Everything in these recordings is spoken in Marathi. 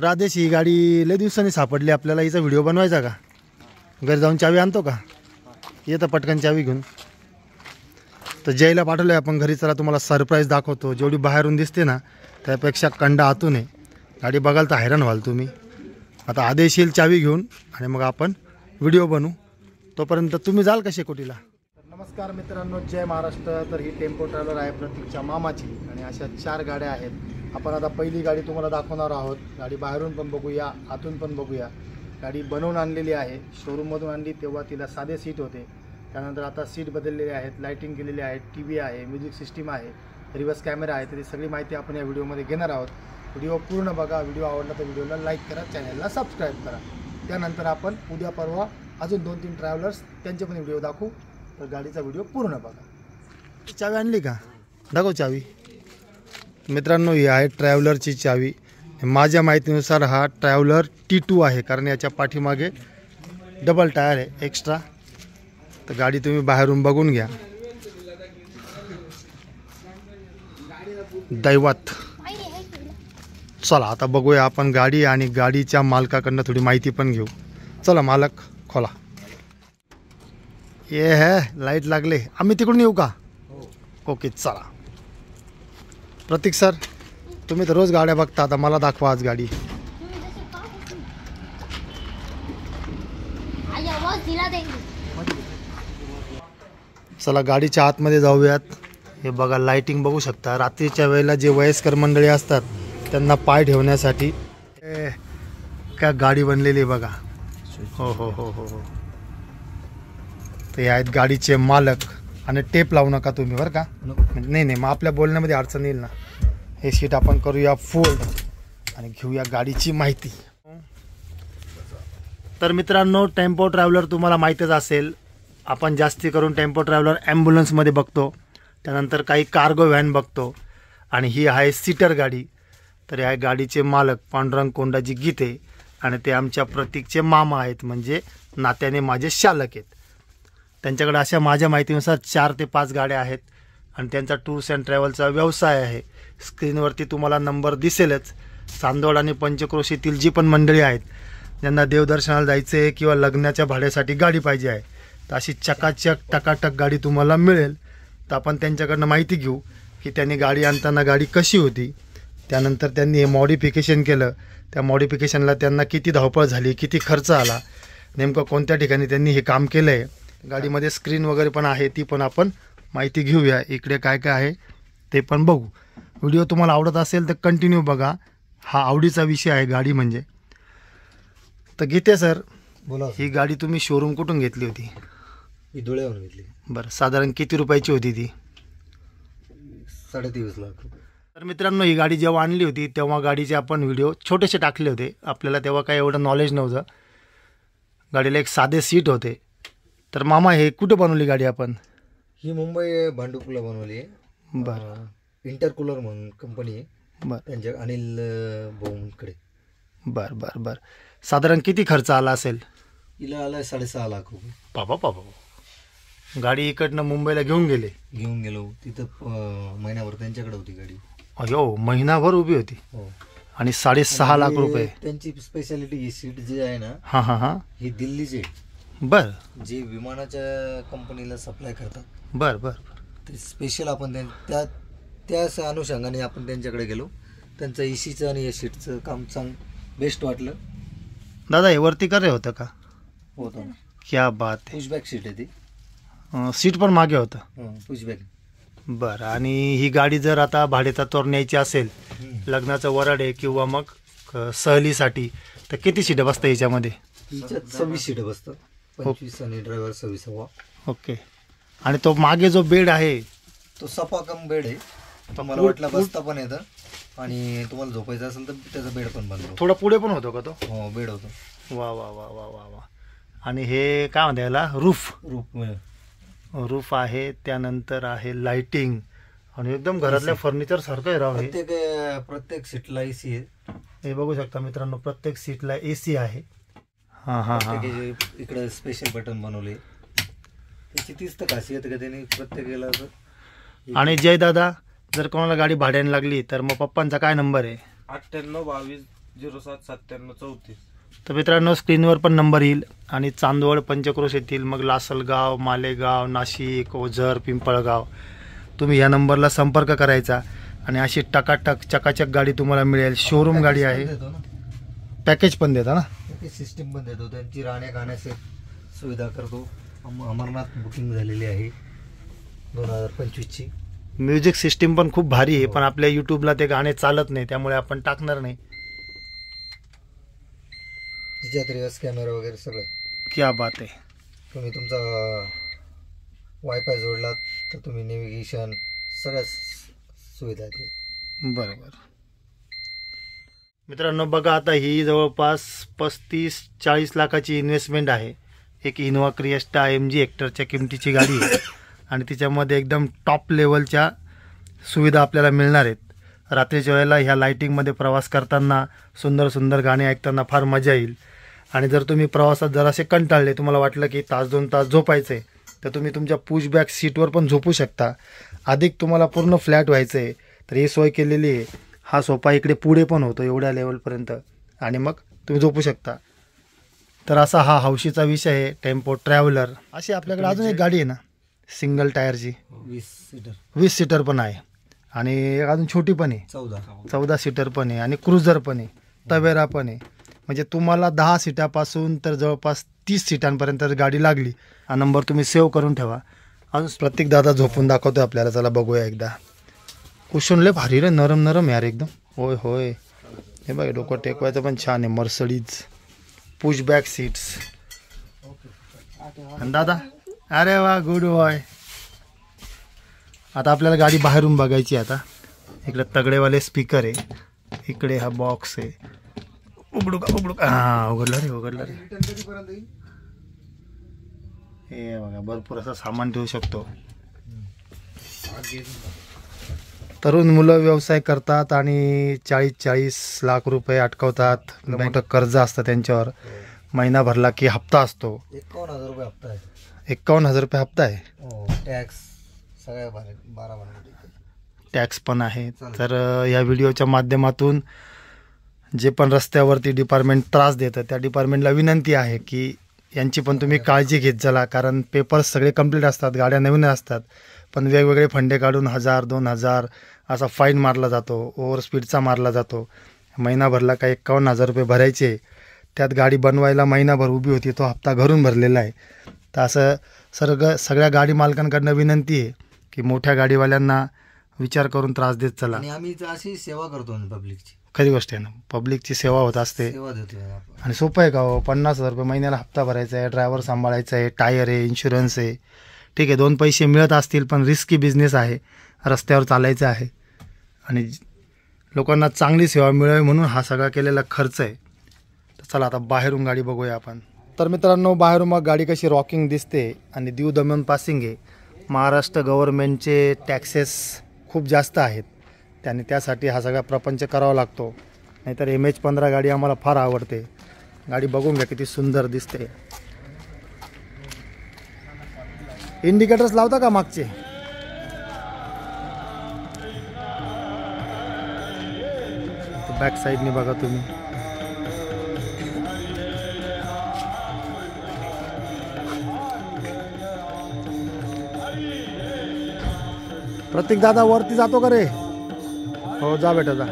राधेश, ही गाडी लय दिवसांनी सापडली आपल्याला, हिचा व्हिडिओ बनवायचा का? घरी जाऊन चावी आणतो का? येतं पटकन चावी घेऊन. तर जयला पाठवलं आहे आपण घरी. चला तुम्हाला सरप्राईज दाखवतो. जेवढी बाहेरून दिसते ना त्यापेक्षा कंडा आतून आहे. गाडी बघाल तर हैराण व्हाल तुम्ही. आता आदेश येईल चावी घेऊन आणि मग आपण व्हिडिओ बनवू. तोपर्यंत तुम्ही जाल का शेकोटीला? नमस्कार मित्रांनो, जय महाराष्ट्र. तर ही टेम्पो ट्रॅव्हलर आहे प्रतीकच्या मामाची आणि अशा 4 गाड्या आहेत. आपण आता पहिली गाडी तुम्हाला दाखवणार आहोत. गाडी बाहेरून पण बघूया, आतून पण बघूया. गाडी बनवून आणलेली आहे, शोरूममधून आणली तेव्हा तिला साधे सीट होते. त्यानंतर आता सीट बदललेले आहेत, लाईटिंग केलेली आहे, TV आहे, म्युझिक सिस्टीम आहे, रिव्हर्स कॅमेरा आहे. तर ही सगळी माहिती आपण या व्हिडिओमध्ये घेणार आहोत. व्हिडिओ पूर्ण बघा. व्हिडिओ आवडला तर व्हिडिओला लाईक करा, चॅनलला सबस्क्राईब करा. त्यानंतर आपण उद्या परवा अजून 2-3 ट्रॅव्हलर्स त्यांचे पण व्हिडिओ दाखवू. तर गाडीचा व्हिडिओ पूर्ण बघा. चावी आणली का? दाखव चावी. मित्रांनो, ही आहे ट्रॅव्हलरची चावी. माझ्या माहितीनुसार हा ट्रॅव्हलर T2 आहे, कारण याच्या पाठीमागे डबल टायर आहे एक्स्ट्रा. तर गाडी तुम्ही बाहेरून बघून घ्या. दैवत. चला आता बघूया आपण गाडी आणि गाडीच्या मालकाकडनं थोडी माहिती पण घेऊ. चला मालक, खोला. ये है, लाईट लागले. आम्ही तिकडून येऊ का? ओके चला. प्रतीक सर, तुम्ही तर रोज गाड्या बघता, आता मला दाखवा आज गाडी. चला गाडीच्या आतमध्ये जाऊयात. हे बघा, लाइटिंग बघू शकता. रात्रीच्या वेळेला जे वयस्कर मंडळी असतात त्यांना पाय ठेवण्यासाठी काय गाडी बनलेली आहे बघा. हो हो हो हो हो. ते आहेत गाडीचे मालक. आणि टेप लावू नका तुम्ही बरं का. नाही नाही, मग आपल्या बोलण्यामध्ये अडचण येईल ना. हे सीट आपण करूया फोल्ड आणि घेऊया गाडीची माहिती. तर मित्रांनो, टेम्पो ट्रॅव्हलर तुम्हाला माहीतच असेल. आपण जास्ती करून टेम्पो ट्रॅव्हलर ॲम्ब्युलन्समध्ये बघतो, त्यानंतर काही कार्गो व्हॅन बघतो, आणि ही आहे सीटर गाडी. तर या गाडीचे मालक पांडुरंग कोंडाजी गीते आणि ते आमच्या प्रतीकचे मामा आहेत, म्हणजे नात्याने माझे शालक आहेत. त्यांच्याकडे अशा माझ्या माहितीनुसार 4 ते 5 गाड्या आहेत आणि त्यांचा टूर्स अँड ट्रॅव्हलचा व्यवसाय आहे. स्क्रीनवरती तुम्हाला नंबर दिसेलच. चांदोड आणि पंचक्रोशीतील जी पण मंडळी आहेत ज्यांना देवदर्शनाला जायचं आहे किंवा लग्नाच्या भाड्यासाठी गाडी पाहिजे आहे, तर अशी चकाचक टकाटक गाडी तुम्हाला मिळेल. तर आपण त्यांच्याकडनं माहिती घेऊ की त्यांनी गाडी आणताना गाडी कशी होती, त्यानंतर त्यांनी हे मॉडिफिकेशन केलं, त्या मॉडिफिकेशनला त्यांना किती धावपळ झाली, किती खर्च आला, नेमकं कोणत्या ठिकाणी त्यांनी हे काम केलं आहे. गाडीमध्ये स्क्रीन वगैरे पण आहे, ती पण आपण माहिती घेऊया. इकडे काय काय आहे ते पण बघू. व्हिडिओ तुम्हाला आवडत असेल तर कंटिन्यू बघा. हा आवडीचा विषय आहे गाडी म्हणजे. तर गीते सर, बोला. ही गाडी तुम्ही शोरूम कुठून घेतली होती? ही धुळ्यावरून घेतली. बरं, साधारण किती रुपयाची होती ती? 23.5 लाख रुपये. तर मित्रांनो, ही गाडी जेव्हा आणली होती तेव्हा गाडीचे आपण व्हिडिओ छोटेसे टाकले होते. आपल्याला तेव्हा काही एवढं नॉलेज नव्हतं. गाडीला एक साधे सीट होते. तर मामा, हे कुठे बनवली गाडी आपण? ही मुंबई भांडुपला बनवली आहे. बरं. इंटरकूलर म्हणून कंपनी आहे. बरं. त्यांच्या अनिल भाऊंकडे. बरं बरं बरं. साधारण किती खर्च आला असेल? हिला आला 6.5 लाख रुपये. बाबा बाबा. गाडी इकडनं मुंबईला घेऊन गेलो. तिथं महिनाभर त्यांच्याकडे होती गाडी. अयो, महिनाभर उभी होती. हो. आणि 6.5 लाख रुपये. त्यांची स्पेशालिटी ही सीट जी आहे ना, हां हां हां, ही दिल्लीची आहे. बरं. जे विमानाच्या कंपनीला सप्लाय करतात. बरं बरं. ते स्पेशल आपण त्याच अनुषंगाने आपण त्यांच्याकडे गेलो. त्यांचं ECचं आणि या सीटचं काम बेस्ट वाटलं. दादा, हे वरती करे होतं का? होतं. क्या बात आहे. पुशबॅक सीट आहे ती. सीट पण मागे होतं. पुशबॅक. बरं. आणि ही गाडी जर आता भाडेतत्त्वावर न्यायची असेल, लग्नाचं वराड आहे किंवा मग सहलीसाठी, तर किती सीटं बसतं याच्यामध्ये? हिच्यात 26 सीटं बसतात. 25 आणि ड्रायव्हर 26. ओके. आणि तो मागे जो बेड आहे तो सफा कम बेड आहे. तुम्हाला वाटलं बसता पण येतं आणि तुम्हाला झोपायचं असेल तर त्याचा बेड पण बनतो. थोडा पुढे पण होतो का तो? हो, बेड होतो. वा वा वा वा वा वा. आणि हे काय म्हणता याला? रूफ आहे. त्यानंतर आहे लाइटिंग आणि एकदम घरातल्या फर्निचर सारखं आहे राव. प्रत्येक सीटला AC आहे. हे बघू शकता मित्रांनो, प्रत्येक सीटला AC आहे. हां हां हां. इकडे स्पेशल बटन बनवले. त्याची तीच तर खासियत का त्यांनी प्रत्येकाला. आणि जय दादा, जर कोणाला गाडी भाड्याने लागली तर मग पप्पांचा काय नंबर आहे? 98 22 079734 तर मित्रांनो स्क्रीनवर पण नंबर येईल आणि चांदवड पंचक्रोश येथील मग लासलगाव, मालेगाव, नाशिक, ओझर, पिंपळगाव तुम्ही या नंबरला संपर्क करायचा आणि अशी टकाटक चकाचक गाडी तुम्हाला मिळेल. शोरूम गाडी आहे. देतो ना, पॅकेज पण देता ना. सिस्टीम पण देतो, त्यांची राहण्या खाण्याची सुविधा करतो. अमरनाथ बुकिंग झालेली आहे 2025ची. म्युझिक सिस्टीम पण खूप भारी आहे, पण आपल्या यूट्यूबला ते गाणे चालत नाही त्यामुळे आपण टाकणार नाही. तिच्यात रिवर्स कॅमेरा वगैरे सगळं. क्या बात आहे. तुम्ही तुमचा वायफाय जोडलात तर तुम्ही नेव्हिगेशन सगळ्याच सुविधा आहेत. बरोबर. मित्रांनो बघा, आता ही जवळपास 35-40 लाखाची इन्व्हेस्टमेंट आहे. एक इनोवा क्रिएस्टा MG हेक्टरच्या किमतीची गाडी आहे आणि तिच्यामध्ये एकदम टॉप लेवलच्या सुविधा आपल्याला मिळणार आहेत. रात्रीच्या वेळेला ह्या लाईटिंगमध्ये प्रवास करताना सुंदर सुंदर गाणी ऐकताना फार मजा येईल. आणि जर तुम्ही प्रवासात जरासे कंटाळले, तुम्हाला वाटलं की 1-2 तास झोपायचं आहे, तर तुम्ही तुमच्या पुशबॅक सीटवर पण झोपू शकता. अधिक तुम्हाला पूर्ण फ्लॅट व्हायचं आहे तर ही सोय केलेली आहे. हा सोफा इकडे पुढे पण होतो एवढ्या लेवलपर्यंत आणि मग तुम्ही झोपू शकता. तर असा हा हौशीचा विषय आहे. टेम्पो ट्रॅव्हलर अशी आपल्याकडे अजून एक गाडी आहे ना सिंगल टायरची, 20 सीटर पण आहे आणि अजून छोटी पण आहे, 14 सीटर पण आहे आणि क्रुझर पण आहे, तवेरा पण आहे. म्हणजे तुम्हाला 10 सीटापासून तर जवळपास 30 सीटांपर्यंत गाडी लागली. हा नंबर तुम्ही सेव्ह करून ठेवा. अजून प्रत्येक दादा झोपून दाखवतो आपल्याला, चला बघूया एकदा. कुशन लय भारी रे, नरम नरम यार एकदम. होय होय, हे बघ डोकं टेकवायचं पण छान आहे. Mercedes pushback seats. आणि दादा, अरे वा, गुड बॉय. आता आपल्याला गाडी बाहेरून बघायची. आता इकडे तगडेवाले स्पीकर आहे, इकडे हा बॉक्स आहे. उघडू का? हा उघडलं रे. हे बघा, भरपूर असं सामान ठेवू शकतो. तरुण मुलं व्यवसाय करतात आणि 40-40 लाख रुपये अटकवतात. मोठं कर्ज असतं त्यांच्यावर. महिना भरला की हप्ता असतो. 51,000 रुपये हप्ता आहे. 51,000 रुपये हप्ता आहे. टॅक्स सगळ्या 12 टॅक्स पण आहे. तर या व्हिडिओच्या माध्यमातून जे पण रस्त्यावरती डिपार्टमेंट त्रास देतं त्या डिपार्टमेंटला विनंती आहे की यांची पण तुम्ही काळजी घेत चला. कारण पेपर्स सगळे कंप्लीट असतात, गाड्या नवीन असतात, पण वेगवेगळे फंडे काढून 1,000-2,000 असा फाईन मारला जातो, ओव्हर स्पीडचा मारला जातो. महिना भरला का 51,000 रुपये भरायचे. त्यात गाडी बनवायला महिनाभर उभी होती, तो हप्ता घरून भरलेला आहे. तर असं सगळ्या गाडी मालकांकडनं विनंती आहे की मोठ्या गाडीवाल्यांना विचार करून त्रास देत चला. आणि आम्ही अशी सेवा करतो ना पब्लिकची. खरी गोष्ट आहे ना, पब्लिकची सेवा होत असते. सेवा देतो आणि सोपं आहे का हो? 50,000 रुपये महिन्याला हप्ता भरायचा आहे, ड्रायव्हर सांभाळायचा आहे, टायर आहे, इन्शुरन्स आहे. ठीक आहे, 2 पैसे मिळत असतील, पण रिस्की बिझनेस आहे, रस्त्यावर चालायचं आहे आणि लोकांना चांगली सेवा मिळावी म्हणून हा सगळा केलेला खर्च आहे. तर चला आता बाहेरून गाडी बघूया आपण. तर मित्रांनो, बाहेरून मग गाडी कशी रॉकिंग दिसते आणि दीव दमन पासिंग आहे. महाराष्ट्र गव्हर्नमेंटचे टॅक्सेस खूप जास्त आहेत, त्यासाठी हा सगळा प्रपंच करावा लागतो. नाहीतर MH-15 गाडी आम्हाला फार आवडते. गाडी बघून घ्या किती सुंदर दिसते. इंडिकेटर्स लावता का मागचे? बॅक साईडने बघा तुम्ही. प्रत्येक दादा वरती जातो का रे? हो, जा बेटा जा.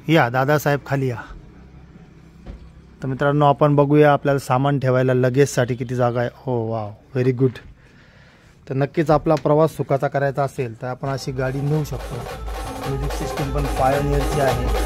या दादासाहेब खाली या. तर मित्रांनो, आपण बघूया आपल्याला सामान ठेवायला लगेजसाठी किती जागा आहे. हो वाव, व्हेरी गुड. तर नक्कीच आपला प्रवास सुखाचा करायचा असेल तर आपण अशी गाडी नेऊ शकतो. म्युझिक सिस्टीम पण पायोनियरची आहे.